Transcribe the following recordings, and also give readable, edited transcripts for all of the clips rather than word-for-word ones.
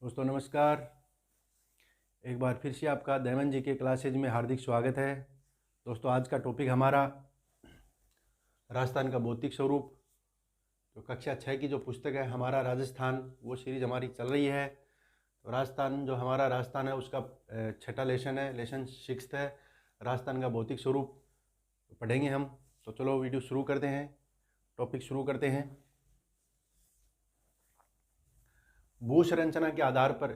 दोस्तों नमस्कार। एक बार फिर से आपका दयानंद जी के क्लासेज में हार्दिक स्वागत है। दोस्तों आज का टॉपिक हमारा राजस्थान का भौतिक स्वरूप, तो कक्षा 6 की जो पुस्तक है हमारा राजस्थान, वो सीरीज हमारी चल रही है। तो राजस्थान जो हमारा राजस्थान है उसका छठा लेसन है, लेसन 6 है, राजस्थान का भौतिक स्वरूप पढ़ेंगे हम। तो चलो वीडियो शुरू करते हैं, टॉपिक शुरू करते हैं। भू संरचना के आधार पर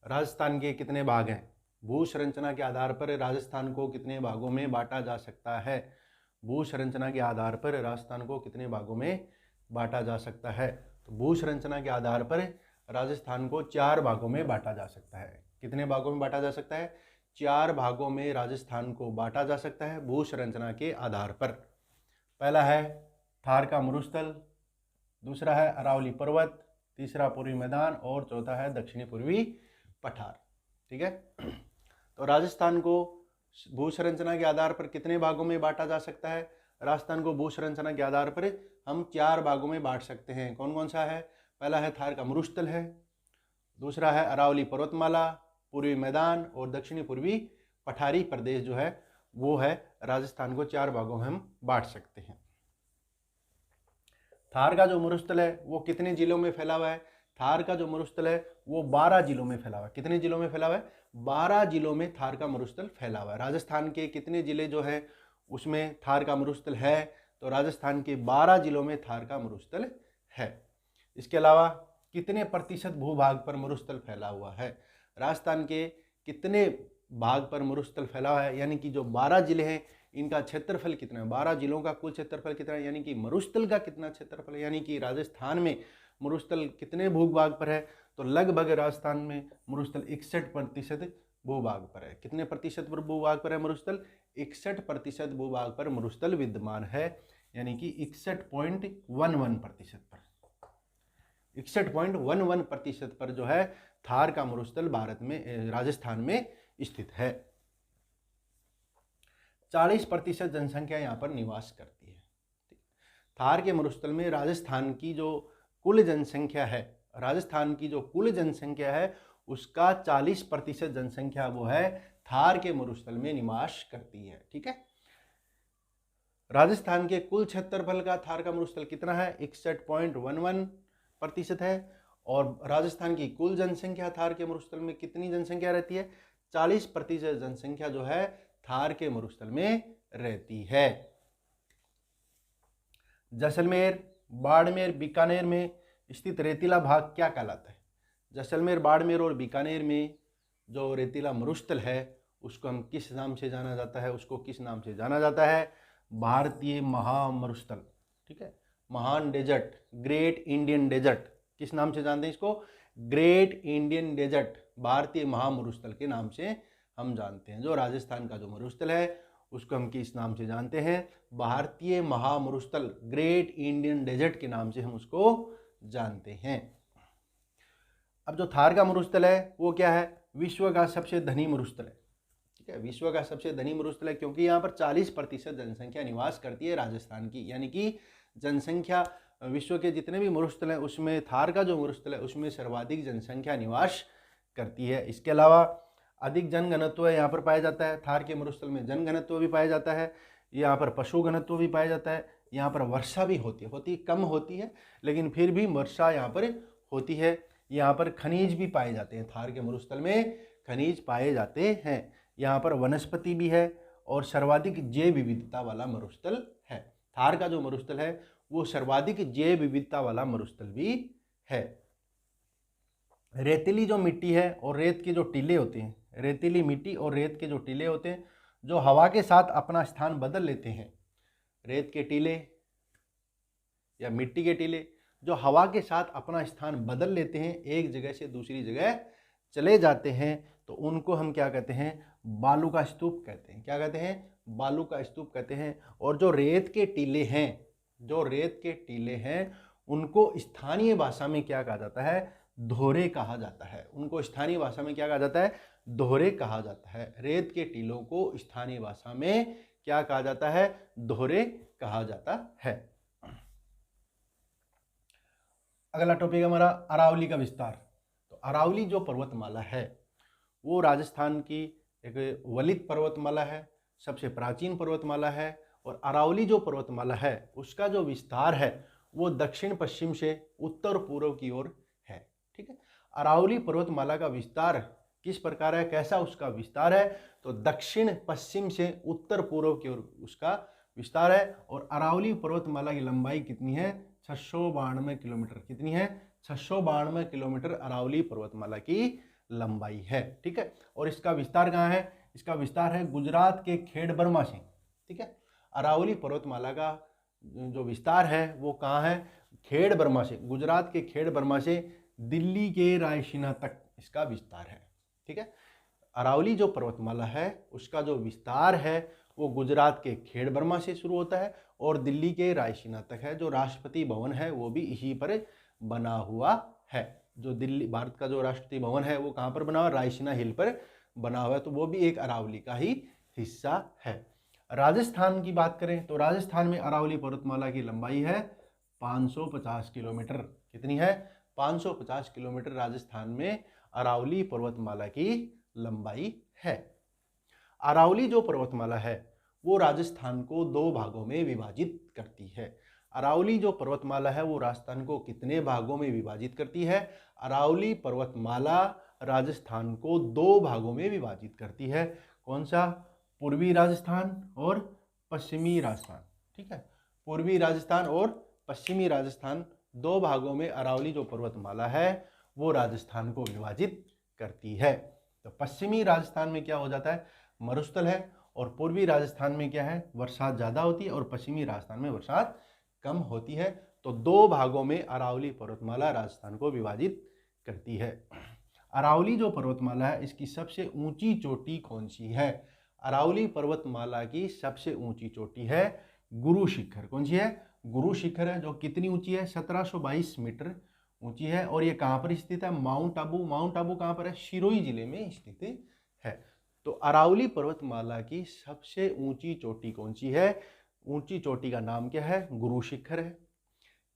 राजस्थान के कितने भाग हैं? भू संरचना के आधार पर राजस्थान को कितने भागों में बांटा जा सकता है? भू संरचना के आधार पर राजस्थान को कितने भागों में बांटा जा सकता है? तो भू संरचना के आधार पर राजस्थान को 4 भागों में बांटा जा सकता है। कितने भागों में बांटा जा सकता है? 4 भागों में राजस्थान को बांटा जा सकता है भू संरचना के आधार पर। पहला है थार का मरुस्थल, दूसरा है अरावली पर्वत, तीसरा पूर्वी मैदान और चौथा है दक्षिणी पूर्वी पठार। ठीक है। तो राजस्थान को भू संरचना के आधार पर कितने भागों में बांटा जा सकता है? राजस्थान को भू संरचना के आधार पर हम 4 भागों में बांट सकते हैं। कौन कौन सा है? पहला है थार का मरुस्थल है, दूसरा है अरावली पर्वतमाला, पूर्वी मैदान और दक्षिणी पूर्वी पठारी प्रदेश जो है वो है। राजस्थान को 4 भागों में हम बांट सकते हैं। थार का जो मरुस्थल है वो कितने जिलों में फैला हुआ है? थार का जो मरुस्थल है वो 12 जिलों में फैला हुआ है। कितने जिलों में फैला हुआ है? 12 जिलों में थार का मरुस्थल फैला हुआ है। राजस्थान के कितने जिले जो है उसमें थार का मरुस्थल है? तो राजस्थान के 12 जिलों में थार का मरुस्थल है। इसके अलावा कितने प्रतिशत भूभाग पर मरुस्थल फैला हुआ है? राजस्थान के कितने भाग पर मरुस्थल फैला हुआ है, यानी कि जो 12 जिले हैं इनका क्षेत्रफल कितना है? 12 जिलों का कुल क्षेत्रफल कितना है, यानी कि मरुस्थल का कितना क्षेत्रफल है, यानी कि राजस्थान में मरुस्थल कितने भूभाग पर है? तो लगभग राजस्थान में मरुस्थल 61% भूभाग पर है। कितने प्रतिशत पर भूभाग पर है मरुस्थल? 61% भूभाग पर मरुस्थल विद्यमान है, यानी कि 61.11% पर, 61.11% पर जो है थार का मरुस्थल भारत में राजस्थान में स्थित है। 40% जनसंख्या यहाँ पर निवास करती है। थार के मरुस्थल में राजस्थान की जो कुल जनसंख्या है, राजस्थान की जो कुल जनसंख्या है उसका 40% जनसंख्या वो है थार के मरुस्थल में निवास करती है। ठीक है। राजस्थान के कुल क्षेत्रफल का थार का मरुस्थल कितना है? 61.11% है। और राजस्थान की कुल जनसंख्या थार के मरुस्थल में कितनी जनसंख्या रहती है? 40% जनसंख्या जो है थार के मरुस्थल में रहती है। जैसलमेर, बाड़मेर, बीकानेर में स्थित रेतीला भाग क्या कहलाता है? जैसलमेर, बाड़मेर और बीकानेर में जो रेतीला मरुस्थल है उसको हम किस नाम से जाना जाता है? उसको किस नाम से जाना जाता है? भारतीय महामरुस्थल। ठीक है। महान डेजर्ट, ग्रेट इंडियन डेजर्ट, किस नाम से जानते हैं इसको? ग्रेट इंडियन डेजर्ट, भारतीय महामरुस्थल के नाम से हम जानते हैं। जो राजस्थान का जो मरुस्थल है उसको हम किस नाम से जानते हैं? भारतीय महामरुस्थल, ग्रेट इंडियन डेजर्ट के नाम से हम उसको जानते हैं। अब जो थार का मरुस्थल है वो क्या है? विश्व का सबसे धनी मरुस्थल है। ठीक है, विश्व का सबसे धनी मरुस्थल है क्योंकि यहाँ पर 40% जनसंख्या निवास करती है राजस्थान की, यानी कि जनसंख्या विश्व के जितने भी मरुस्थल हैं उसमें थार का जो मरुस्थल है उसमें सर्वाधिक जनसंख्या निवास करती है। इसके अलावा अधिक जनघनत्व यहाँ पर पाया जाता है। थार के मरुस्थल में जनघनत्व भी पाया जाता है, यहाँ पर पशु घनत्व भी पाया जाता है, यहाँ पर वर्षा भी होती कम होती है लेकिन फिर भी वर्षा यहाँ पर होती है। यहाँ पर खनिज भी पाए जाते हैं, थार के मरुस्थल में खनिज पाए जाते हैं। यहाँ पर वनस्पति भी है और सर्वाधिक जैव विविधता वाला मरुस्थल है। थार का जो मरुस्थल है वो सर्वाधिक जैव विविधता वाला मरुस्थल भी है। रेतीली जो मिट्टी है और रेत के जो टीले होते हैं, रेतीली मिट्टी और रेत के जो टीले होते हैं जो हवा के साथ अपना स्थान बदल लेते हैं, रेत के टीले या मिट्टी के टीले जो हवा के साथ अपना स्थान बदल लेते हैं, एक जगह से दूसरी जगह चले जाते हैं, तो उनको हम क्या कहते हैं? बालू का स्तूप कहते हैं। क्या कहते हैं? बालू का स्तूप कहते हैं। और जो रेत के टीले हैं, जो रेत के टीले हैं उनको स्थानीय भाषा में क्या कहा जाता है? दोहरे कहा जाता है। उनको स्थानीय भाषा में क्या कहा जाता है? दोहरे कहा जाता है। रेत के टीलों को स्थानीय भाषा में क्या कहा जाता है? दोहरे कहा जाता है। अगला टॉपिक हमारा अरावली का विस्तार। तो अरावली जो पर्वतमाला है वो राजस्थान की एक वलित पर्वतमाला है, सबसे प्राचीन पर्वतमाला है। और अरावली जो पर्वतमाला है उसका जो विस्तार है वो दक्षिण पश्चिम से उत्तर पूर्व की ओर है। ठीक है, अरावली पर्वतमाला का विस्तार किस प्रकार है, कैसा उसका विस्तार है, तो दक्षिण पश्चिम से उत्तर पूर्व की ओर उसका विस्तार है। और अरावली पर्वतमाला की लंबाई कितनी है, 692 किलोमीटर। कितनी है, 692 किलोमीटर अरावली पर्वतमाला की लंबाई है। ठीक है, और इसका विस्तार कहाँ है, इसका विस्तार है गुजरात के खेड़-बर्मा से। ठीक है, अरावली पर्वतमाला का जो विस्तार है वो कहाँ है, खेड़-बर्मा से, गुजरात के खेड़-बर्मा से दिल्ली के रायसीना तक इसका विस्तार है। ठीक है, अरावली जो पर्वतमाला है उसका जो विस्तार है वो गुजरात के खेड़-बर्मा से शुरू होता है और दिल्ली के रायसीना तक है। जो राष्ट्रपति भवन है वो भी इसी पर बना हुआ है। जो दिल्ली, भारत का जो राष्ट्रपति भवन है वो कहाँ पर बना हुआ, रायसीना हिल पर बना हुआ है, तो वो भी एक अरावली का ही हिस्सा है। राजस्थान की बात करें तो राजस्थान में अरावली पर्वतमाला की लंबाई है 550 किलोमीटर। कितनी है, 550 किलोमीटर राजस्थान में अरावली पर्वतमाला की लंबाई है। अरावली जो पर्वतमाला है वो राजस्थान को दो भागों में विभाजित करती है। अरावली जो पर्वतमाला है वो राजस्थान को कितने भागों में विभाजित करती है, अरावली पर्वतमाला राजस्थान को दो भागों में विभाजित करती है। कौन सा, पूर्वी राजस्थान और पश्चिमी राजस्थान। ठीक है, पूर्वी राजस्थान और पश्चिमी राजस्थान, दो भागों में अरावली जो पर्वतमाला है वो राजस्थान को विभाजित करती है। तो पश्चिमी राजस्थान में क्या हो जाता है, मरुस्थल है, और पूर्वी राजस्थान में क्या है, बरसात ज़्यादा होती है, और पश्चिमी राजस्थान में बरसात कम होती है। तो दो भागों में अरावली पर्वतमाला राजस्थान को विभाजित करती है। अरावली जो पर्वतमाला है इसकी सबसे ऊंची चोटी कौन सी है, अरावली पर्वतमाला की सबसे ऊंची चोटी है गुरु शिखर। कौन सी है, गुरु शिखर है, जो कितनी ऊंची है, 1722 मीटर ऊंची है। और ये कहाँ पर स्थित है, माउंट आबू। माउंट आबू कहाँ पर है, सिरोही जिले में स्थित है। तो अरावली पर्वतमाला की सबसे ऊंची चोटी कौन सी है, ऊंची चोटी का नाम क्या है, गुरु शिखर है।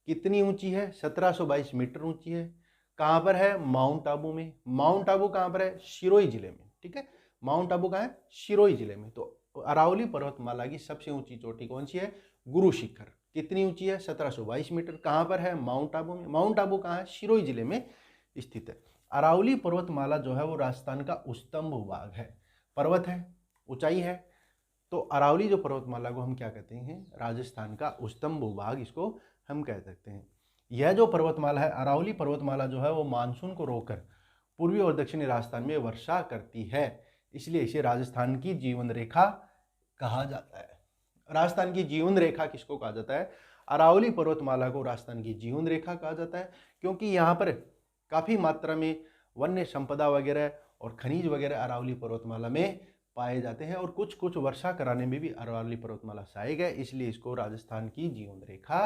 कितनी ऊंची है, 1722 मीटर ऊंची है। कहाँ पर है, माउंट आबू में। माउंट आबू कहाँ पर है, सिरोही जिले में। ठीक है, माउंट आबू कहाँ है, सिरोही जिले में। तो अरावली पर्वतमाला की सबसे ऊंची चोटी कौन सी है, गुरु शिखर। कितनी ऊंची है, 1722 मीटर। कहाँ पर है, माउंट आबू में। माउंट आबू कहाँ है, सिरोही जिले में स्थित है। अरावली पर्वतमाला जो है वो राजस्थान का उच्चतम भूभाग है, पर्वत है, ऊंचाई है। तो अरावली जो पर्वतमाला को हम क्या कहते हैं, राजस्थान का उच्चतम भूभाग इसको हम कह सकते हैं। यह जो पर्वतमाला है, अरावली पर्वतमाला जो है वो मानसून को रोककर पूर्वी और दक्षिणी राजस्थान में वर्षा करती है, इसलिए इसे राजस्थान की जीवन रेखा कहा जाता है। राजस्थान की जीवन रेखा किसको कहा जाता है, अरावली पर्वतमाला को राजस्थान की जीवन रेखा कहा जाता है, क्योंकि यहाँ पर काफ़ी मात्रा में वन्य संपदा वगैरह और खनिज वगैरह अरावली पर्वतमाला में पाए जाते हैं, और कुछ कुछ वर्षा कराने में भी अरावली पर्वतमाला सहायक है, इसलिए इसको राजस्थान की जीवन रेखा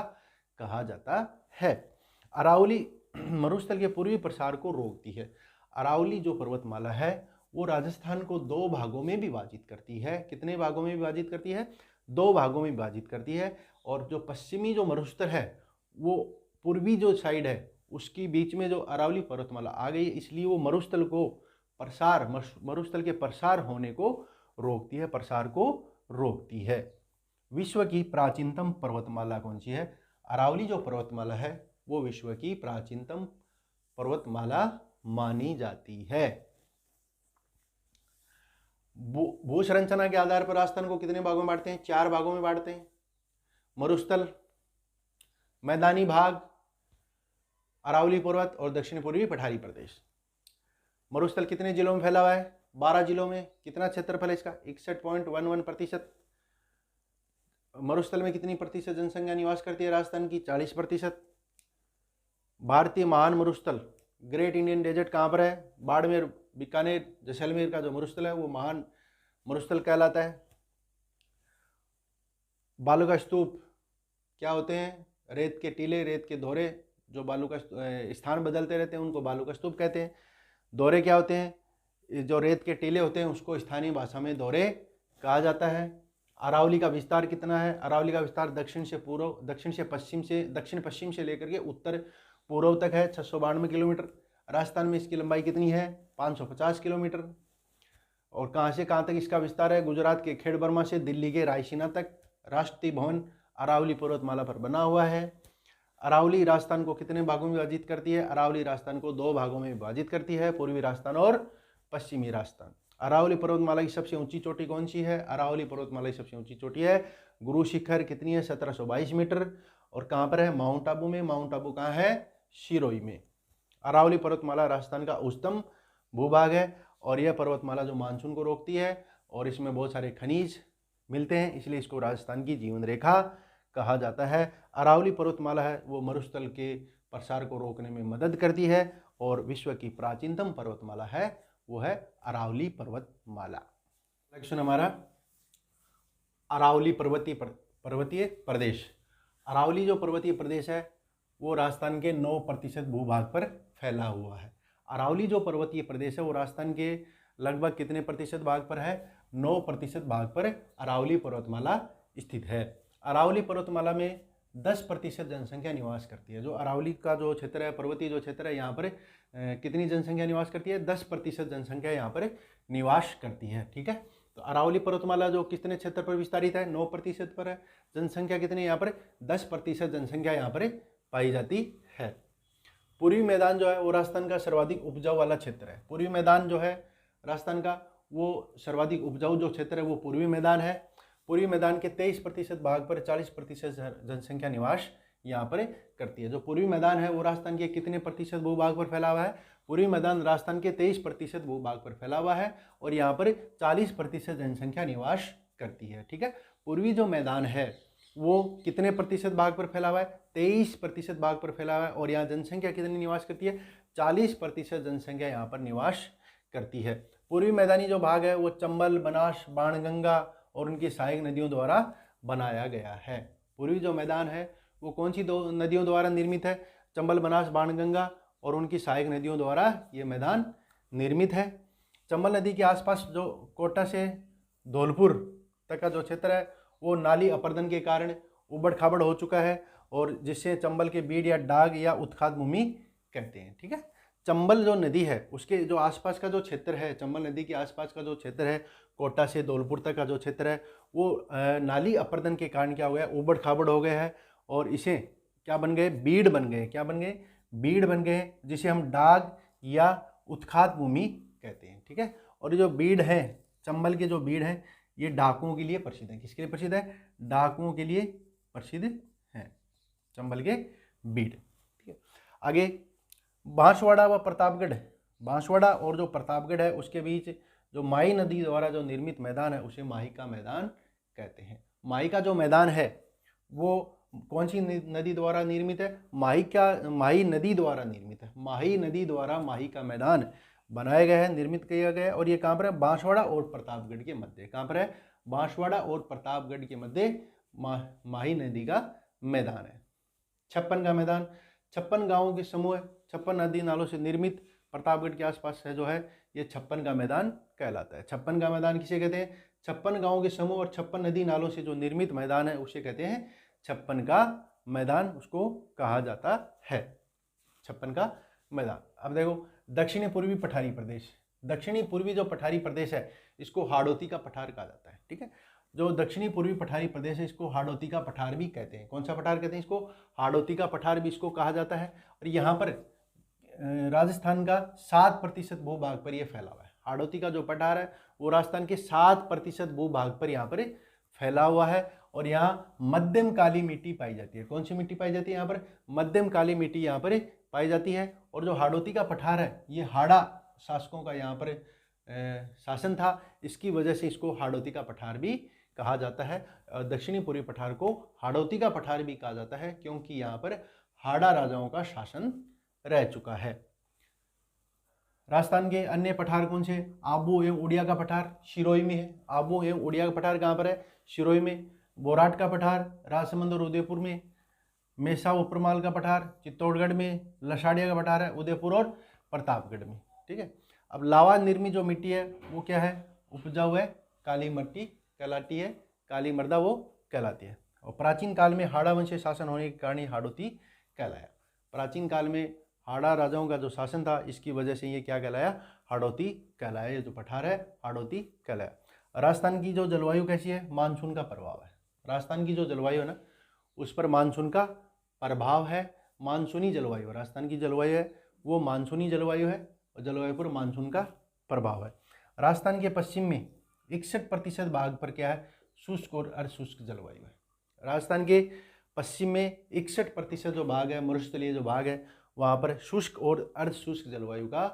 कहा जाता है। अरावली मरुस्थल के पूर्वी प्रसार को रोकती है। अरावली जो पर्वतमाला है वो राजस्थान को दो भागों में विभाजित करती है। कितने भागों में विभाजित करती है, दो भागों में विभाजित करती है। और जो पश्चिमी जो मरुस्थल है वो पूर्वी जो साइड है उसकी बीच में जो अरावली पर्वतमाला आ गई है, इसलिए वो मरुस्थल को प्रसार, मरुस्थल के प्रसार होने को रोकती है, प्रसार को रोकती है। विश्व की प्राचीनतम पर्वतमाला कौन सी है, अरावली जो पर्वतमाला है वो विश्व की प्राचीनतम पर्वतमाला मानी जाती है। भू संरचना के आधार पर राजस्थान को कितने भागों में बांटते हैं, चार भागों में बांटते हैं। मरुस्थल, मैदानी भाग, अरावली पर्वत और दक्षिण पूर्वी पठारी प्रदेश। मरुस्थल कितने जिलों में फैला हुआ है, 12 जिलों में। कितना क्षेत्रफल है इसका, 61.11%। मरुस्थल में कितनी प्रतिशत जनसंख्या निवास करती है, राजस्थान की 40%। भारतीय महान मरुस्थल ग्रेट इंडियन डेजर्ट कहाँ पर है, बाड़मेर, बीकानेर, जैसलमेर का जो मरुस्थल है वो महान मरुस्थल कहलाता है। बालू का स्तूप क्या होते हैं, रेत के टीले, रेत के दोहरे, जो बालू का स्थान बदलते रहते हैं उनको बालू का स्तूप कहते हैं। दोहरे क्या होते हैं, जो रेत के टीले होते हैं उसको स्थानीय भाषा में दोहरे कहा जाता है। अरावली का विस्तार कितना है, अरावली का विस्तार दक्षिण से पूर्व, दक्षिण पश्चिम से लेकर के उत्तर पूर्व तक है, 692 किलोमीटर। राजस्थान में इसकी लंबाई कितनी है? 550 किलोमीटर। और कहाँ से कहाँ तक इसका विस्तार है? गुजरात के खेड़ बर्मा से दिल्ली के रायसीना तक राष्ट्रीय भवन अरावली पर्वतमाला पर बना हुआ है। अरावली राजस्थान को कितने भागों में विभाजित करती है? अरावली राजस्थान को 2 भागों में विभाजित करती है, पूर्वी राजस्थान और पश्चिमी राजस्थान। अरावली पर्वतमाला की सबसे ऊंची चोटी कौन सी है? अरावली पर्वतमाला की सबसे ऊंची चोटी है गुरु शिखर। कितनी है? 1722 मीटर। और कहाँ पर है? माउंट आबू में। माउंट आबू कहाँ है? सिरोही में। अरावली पर्वतमाला राजस्थान का उच्चतम भूभाग है और यह पर्वतमाला जो मानसून को रोकती है और इसमें बहुत सारे खनिज मिलते हैं, इसलिए इसको राजस्थान की जीवन रेखा कहा जाता है। अरावली पर्वतमाला है वो मरुस्थल के प्रसार को रोकने में मदद करती है और विश्व की प्राचीनतम पर्वतमाला है वो है अरावली पर्वतमाला। क्वेश्चन हमारा अरावली पर्वतीय प्रदेश। अरावली जो पर्वतीय प्रदेश है वो राजस्थान के 9% भूभाग पर फैला हुआ है। अरावली जो पर्वतीय प्रदेश है वो राजस्थान के लगभग कितने प्रतिशत भाग पर है? 9% भाग पर अरावली पर्वतमाला स्थित है। अरावली पर्वतमाला में 10% जनसंख्या निवास करती है। जो अरावली का जो क्षेत्र है, पर्वतीय जो क्षेत्र है, यहाँ पर कितनी जनसंख्या निवास करती है? 10% जनसंख्या यहाँ पर निवास करती है। ठीक है, तो अरावली पर्वतमाला जो कितने क्षेत्र पर विस्तारित है? 9% पर है। जनसंख्या कितनी यहाँ पर? 10% जनसंख्या यहाँ पर पाई जाती है। पूर्वी मैदान जो है वो राजस्थान का सर्वाधिक उपजाऊ वाला क्षेत्र है। पूर्वी मैदान जो है राजस्थान का वो सर्वाधिक उपजाऊ जो क्षेत्र है वो पूर्वी मैदान है। पूर्वी मैदान के 23% भाग पर 40% जनसंख्या निवास यहाँ पर करती है। जो पूर्वी मैदान है वो राजस्थान के कितने प्रतिशत भूभाग पर फैला हुआ है? पूर्वी मैदान राजस्थान के 23% भूभाग पर फैला हुआ है और यहाँ पर 40% जनसंख्या निवास करती है। ठीक है, पूर्वी जो मैदान है वो कितने प्रतिशत भाग पर फैला हुआ है? 23% भाग पर फैला हुआ है और यहाँ जनसंख्या कितनी निवास करती है? 40% जनसंख्या यहाँ पर निवास करती है। पूर्वी मैदानी जो भाग है वो चंबल, बनास, बाणगंगा और उनकी सहायक नदियों द्वारा बनाया गया है। पूर्वी जो मैदान है वो कौन सी 2 नदियों द्वारा निर्मित है? चंबल, बनास, बाणगंगा और उनकी सहायक नदियों द्वारा ये मैदान निर्मित है। चंबल नदी के आसपास जो कोटा से धौलपुर तक का जो क्षेत्र है वो नाली अपर्दन के कारण उबड़ खाबड़ हो चुका है और जिससे चंबल के बीड़ या डाग या उत्खात भूमि कहते हैं। ठीक है, चंबल जो नदी है उसके जो आसपास का जो क्षेत्र है, चंबल नदी के आसपास का जो क्षेत्र है, कोटा से धौलपुर तक का जो क्षेत्र है वो नाली अपर्दन के कारण क्या हो गया? उबड़ खाबड़ हो गया है और इसे क्या बन गए? बीड़ बन गए। क्या बन गए? बीड़ बन गए, जिसे हम डाग या उत्खात भूमि कहते हैं। ठीक है, और जो बीड़ है, चंबल के जो बीड़ है ये डाकुओं के लिए प्रसिद्ध है। किसके लिए प्रसिद्ध है? डाकुओं के लिए प्रसिद्ध है चंबल के बीड़। ठीक है, आगे बांसवाड़ा व प्रतापगढ़। बांसवाड़ा और जो प्रतापगढ़ है उसके बीच जो माही नदी द्वारा जो निर्मित मैदान है उसे माही का मैदान कहते हैं। माही का जो मैदान है वो कौन सी नदी द्वारा निर्मित है? माही नदी द्वारा निर्मित है। माही नदी द्वारा माही का मैदान बनाया गया है, निर्मित किया गया है और ये कहाँ पर है? बांसवाड़ा और प्रतापगढ़ के मध्य। कहाँ पर है? बांसवाड़ा और प्रतापगढ़ के मध्य माही नदी का मैदान है। 56 का मैदान 56 गांवों के समूह, 56 नदी नालों से निर्मित प्रतापगढ़ के आसपास है जो है ये 56 का मैदान कहलाता है। 56 का मैदान किसे कहते हैं? 56 गांवों के समूह और 56 नदी नालों से जो निर्मित मैदान है उसे कहते हैं 56 का मैदान, उसको कहा जाता है 56 का मैदान। अब देखो दक्षिणी पूर्वी पठारी प्रदेश। दक्षिणी पूर्वी जो पठारी प्रदेश है इसको हाड़ौती का पठार कहा जाता है। ठीक है, जो दक्षिणी पूर्वी पठारी प्रदेश है इसको हाड़ौती का पठार भी कहते हैं। कौन सा पठार कहते हैं इसको? हाड़ौती का पठार भी इसको कहा जाता है। और यहाँ पर राजस्थान का 7% भूभाग पर यह फैला हुआ है। हाड़ौती का जो पठार है वो राजस्थान के 7% भूभाग पर यहाँ पर फैला हुआ है और यहाँ मध्यम काली मिट्टी पाई जाती है। कौन सी मिट्टी पाई जाती है? यहाँ पर मध्यम काली मिट्टी यहाँ पर पाई जाती है। और जो हाड़ौती का पठार है ये हाड़ा शासकों का यहाँ पर शासन था, इसकी वजह से इसको हाड़ौती का पठार भी कहा जाता है। दक्षिणी पूर्वी पठार को हाड़ौती का पठार भी कहा जाता है क्योंकि यहाँ पर हाड़ा राजाओं का शासन रह चुका है। राजस्थान के अन्य पठार कौन से? आबू एवं उड़िया का पठार सिरोही में है। आबू एवं उड़िया का पठार कहाँ पर है? सिरोही में। बोराट का पठार राजसमंद और उदयपुर में। मेसा उपरमाल का पठार चित्तौड़गढ़ में। लसाड़िया का पठार है उदयपुर और प्रतापगढ़ में। ठीक है, अब लावा निर्मित जो मिट्टी है वो क्या है? उपजाऊ है, काली मिट्टी कहलाती है, काली मृदा वो कहलाती है। और प्राचीन काल में हाड़ा वंश शासन होने के कारण हाड़ौती कहलाया। प्राचीन काल में हाड़ा राजाओं का जो शासन था, इसकी वजह से ये क्या कहलाया, हाड़ौती कहलाया। ये जो पठार है हाड़ौती कहलाया। राजस्थान की जो जलवायु कैसी है, मानसून का प्रभाव है। राजस्थान की जो जलवायु है ना, उस पर मानसून का प्रभाव है। मानसूनी जलवायु, राजस्थान की जलवायु है वो मानसूनी जलवायु है और जलवायु पर मानसून का प्रभाव है। राजस्थान के पश्चिम में 61% भाग पर क्या है, शुष्क और अर्धशुष्क जलवायु है। राजस्थान के पश्चिम में 61% जो भाग है, मरुस्थलीय जो भाग है, वहाँ पर शुष्क और अर्धशुष्क जलवायु का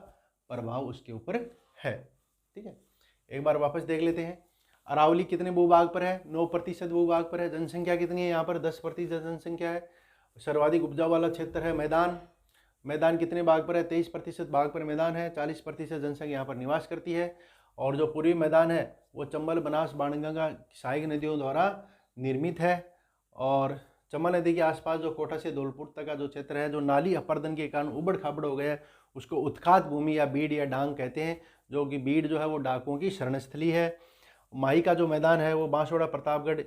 प्रभाव उसके ऊपर है। ठीक है, एक बार वापस देख लेते हैं। अरावली कितने भूभाग पर है, 9% भूभाग पर है। जनसंख्या कितनी है यहाँ पर, 10% जनसंख्या है। सर्वाधिक उपजाऊ वाला क्षेत्र है मैदान। मैदान कितने भाग पर है, 23% भाग पर मैदान है। 40% जनसंख्या यहाँ पर निवास करती है। और जो पूर्वी मैदान है वो चंबल, बनास, बाणगंगा, सहायक नदियों द्वारा निर्मित है। और चंबल नदी के आसपास जो कोटा से धौलपुर तक का जो क्षेत्र है, जो नाली अपर्दन के कारण उबड़ खाबड़ हो गया है, उसको उत्खात भूमि या बीड़ या डांग कहते हैं। जो कि बीड़ जो है वो डाकुओं की शरणस्थली है। माही का जो मैदान है वो बांसवाड़ा, प्रतापगढ़,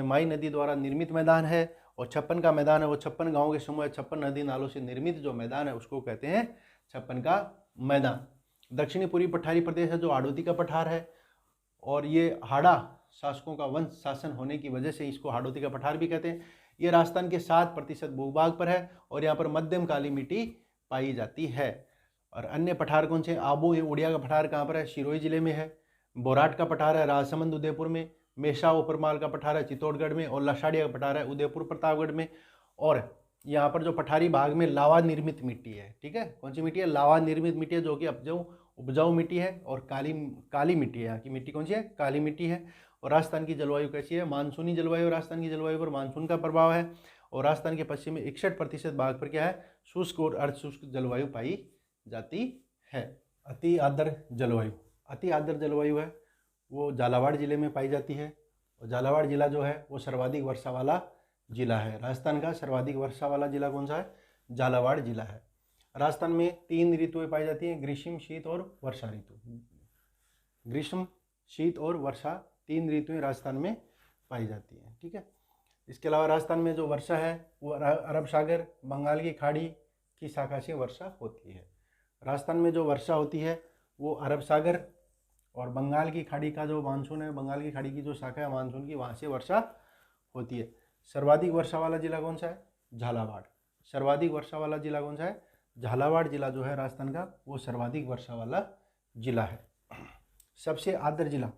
माही नदी द्वारा निर्मित मैदान है। और छप्पन का मैदान है वो 56 गाँव के समूह, 56 नदी नालों से निर्मित जो मैदान है उसको कहते हैं छप्पन का मैदान। दक्षिणी पूर्वी पठारी प्रदेश है जो हाड़ौती का पठार है। और ये हाड़ा शासकों का वंश शासन होने की वजह से इसको हाड़ौती का पठार भी कहते हैं। ये राजस्थान के 7% भूभाग पर है और यहाँ पर मध्यम काली मिट्टी पाई जाती है। और अन्य पठार कौन से, आबू उड़िया का पठार कहाँ पर है, सिरोही जिले में है। बोराट का पठार है राजसमंद उदयपुर में। मेषा उपरमाल का पठार है चित्तौड़गढ़ में। और लसाड़िया का पठार है उदयपुर प्रतापगढ़ में। और यहाँ पर जो पठारी भाग में लावा निर्मित मिट्टी है, ठीक है, कौन सी मिट्टी है, लावा निर्मित मिट्टी है, जो कि उपजाऊ मिट्टी है। और काली मिट्टी है, यहाँ की मिट्टी कौन सी है, काली मिट्टी है। और राजस्थान की जलवायु कैसी है, मानसूनी जलवायु। राजस्थान की जलवायु पर मानसून का प्रभाव है। और राजस्थान के पश्चिम में 61% भाग पर क्या है, शुष्क और अर्धशुष्क जलवायु पाई जाती है। अति आर्द्र जलवायु, अति आर्द्र जलवायु है वो झालावाड़ जिले में पाई जाती है। और झालावाड़ जिला जो है वो सर्वाधिक वर्षा वाला जिला है। राजस्थान का सर्वाधिक वर्षा वाला जिला कौन सा है, झालावाड़ जिला है। राजस्थान में 3 ऋतुएं पाई जाती हैं, ग्रीष्म, शीत और वर्षा ऋतु। ग्रीष्म, शीत और वर्षा 3 ऋतुएं राजस्थान में पाई जाती हैं। ठीक है, इसके अलावा राजस्थान में जो वर्षा है वो अरब सागर, बंगाल की खाड़ी की शाखा से वर्षा होती है। राजस्थान में जो वर्षा होती है वो अरब सागर और बंगाल की खाड़ी का जो मानसून है, बंगाल की खाड़ी की जो शाखा है मानसून की, वहाँ से वर्षा होती है। सर्वाधिक वर्षा वाला जिला कौन सा है, झालावाड़। सर्वाधिक वर्षा वाला जिला कौन सा है, झालावाड़ जिला जो है राजस्थान का वो सर्वाधिक वर्षा वाला जिला है। सबसे आर्द्र जिला,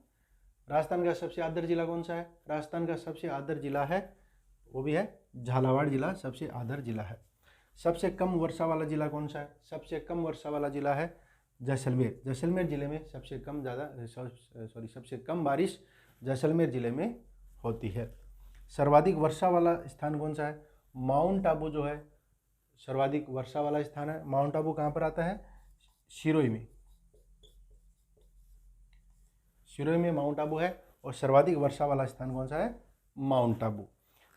राजस्थान का सबसे आर्द्र जिला कौन सा है, राजस्थान का सबसे आर्द्र जिला है वो भी है झालावाड़ जिला, सबसे आर्द्र जिला है। सबसे कम वर्षा वाला जिला कौन सा है, सबसे कम वर्षा वाला जिला है जैसलमेर। जैसलमेर जिले में सबसे कम बारिश जैसलमेर जिले में होती है। सर्वाधिक वर्षा वाला स्थान कौन सा है, माउंट आबू जो है सर्वाधिक वर्षा वाला स्थान है। माउंट आबू कहाँ पर आता है, सिरोही में। सिरोही में माउंट आबू है और सर्वाधिक वर्षा वाला स्थान कौन सा है, माउंट आबू।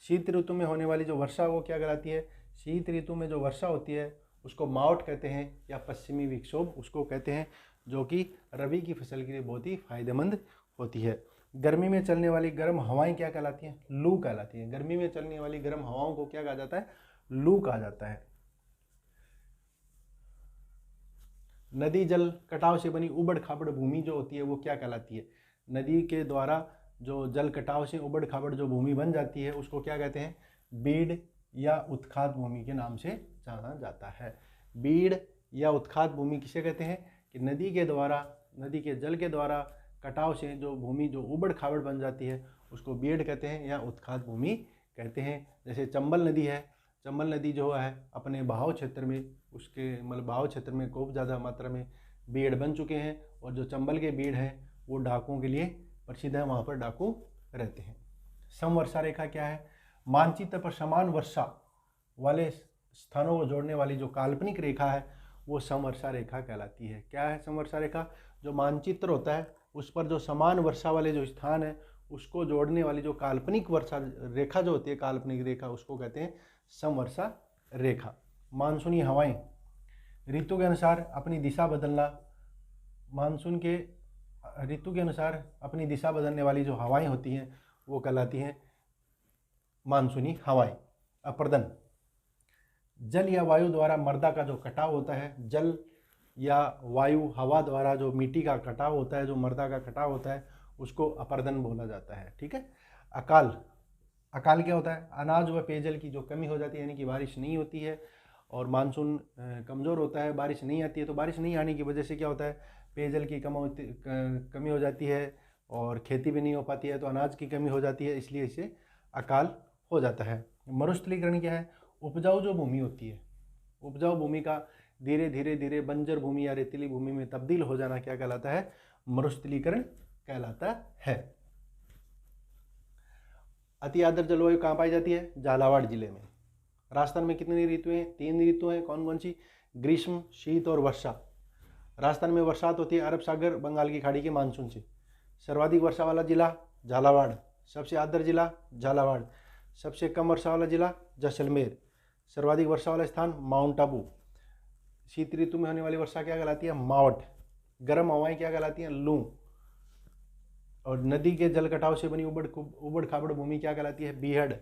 शीत ऋतु में होने वाली जो वर्षा वो क्या कहलाती है, शीत ऋतु में जो वर्षा होती है उसको मावट कहते हैं या पश्चिमी विक्षोभ उसको कहते हैं, जो कि रबी की फसल के लिए बहुत ही फायदेमंद होती है। गर्मी में चलने वाली गर्म हवाएं क्या कहलाती हैं, लू कहलाती हैं। गर्मी में चलने वाली गर्म हवाओं को क्या कहा जाता है, लू कहा जाता है। नदी जल कटाव से बनी उबड़ खाबड़ भूमि जो होती है वो क्या कहलाती है, नदी के द्वारा जो जल कटाव से उबड़ खाबड़ जो भूमि बन जाती है उसको क्या कहते हैं, बीड़ या उत्खात भूमि के नाम से जाना जाता है। बीड़ या उत्खात भूमि किसे कहते हैं कि नदी के द्वारा, नदी के जल के द्वारा कटाव से जो भूमि जो उबड़ खाबड़ बन जाती है उसको बीड़ कहते हैं या उत्खात भूमि कहते हैं। जैसे चंबल नदी है, चंबल नदी जो है अपने बहाव क्षेत्र में, उसके मतलब बहाव क्षेत्र में खूब ज़्यादा मात्रा में बीड़ बन चुके हैं। और जो चंबल के बीड़ हैं वो डाकुओं के लिए प्रसिद्ध है, वहाँ पर डाकू रहते हैं। समवर्षा रेखा क्या है, मानचित्र पर समान वर्षा वाले स्थानों को जोड़ने वाली जो काल्पनिक रेखा है वो समवर्षा रेखा कहलाती है। क्या है समवर्षा रेखा, जो मानचित्र होता है उस पर जो समान वर्षा वाले जो स्थान है उसको जोड़ने वाली जो काल्पनिक वर्षा रेखा जो होती है, काल्पनिक रेखा, उसको कहते हैं समवर्षा रेखा। मानसूनी हवाएं ऋतु के अनुसार अपनी दिशा बदलना, मानसून के ऋतु के अनुसार अपनी दिशा बदलने वाली जो हवाएं होती हैं वो कहलाती हैं मानसूनी हवाएं। अपर्दन, जल या वायु द्वारा मृदा का जो कटाव होता है, जल या वायु हवा द्वारा जो मिट्टी का कटाव होता है, जो मृदा का कटाव होता है, उसको अपर्दन बोला जाता है। ठीक है। अकाल, अकाल क्या होता है? अनाज व पेयजल की जो कमी हो जाती है, यानी कि बारिश नहीं होती है और मानसून कमज़ोर होता है, बारिश नहीं आती है, तो बारिश नहीं आने की वजह से क्या होता है, पेयजल की कमी हो जाती है और खेती भी नहीं हो पाती है, तो अनाज की कमी हो जाती है, इसलिए इसे अकाल हो जाता है। मरुस्थलीकरण क्या है? उपजाऊ जो भूमि होती है, उपजाऊ भूमि का धीरे धीरे धीरे बंजर भूमि या रेतीली भूमि में तब्दील हो जाना क्या कहलाता है? मरुस्थलीकरण कहलाता है। अति आर्द्र जलवायु कहाँ पाई जाती है? झालावाड़ जिले में। राजस्थान में कितनी ऋतुएं हैं? 3 ऋतुएं हैं। कौन कौन सी? ग्रीष्म, शीत और वर्षा। राजस्थान में बरसात होती है अरब सागर बंगाल की खाड़ी के मानसून से। सर्वाधिक वर्षा वाला जिला झालावाड़, सबसे आर्द्र जिला झालावाड़, सबसे कम वर्षा वाला जिला जैसलमेर, सर्वाधिक वर्षा वाला स्थान माउंट आबू। शीत ऋतु में होने वाली वर्षा क्या कहलाती है? मावट। गर्म हवाएं क्या कहलाती हैं? लू। और नदी के जल कटाव से बनी उबड़ खाबड़ भूमि क्या कहलाती है? बीहड़।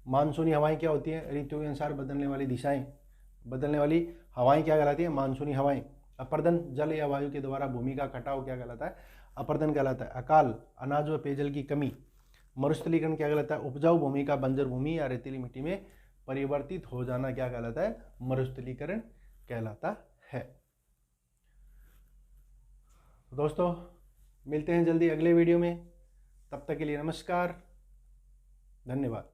मानसूनी हवाएं क्या होती हैं? ऋतु के अनुसार बदलने वाली दिशाएं, बदलने वाली हवाएं क्या कहलाती हैं? मानसूनी हवाएं। अपर्दन, जल या वायु के द्वारा भूमि का कटाव क्या कहलाता है? अपर्दन कहलाता है। अकाल, अनाज व पेयजल की कमी। मरुस्थलीकरण क्या कहलाता है? उपजाऊ भूमि का बंजर भूमि या रेतीली मिट्टी में परिवर्तित हो जाना क्या कहलाता है? मरुस्थलीकरण कहलाता है। दोस्तों, मिलते हैं जल्दी अगले वीडियो में। तब तक के लिए नमस्कार, धन्यवाद।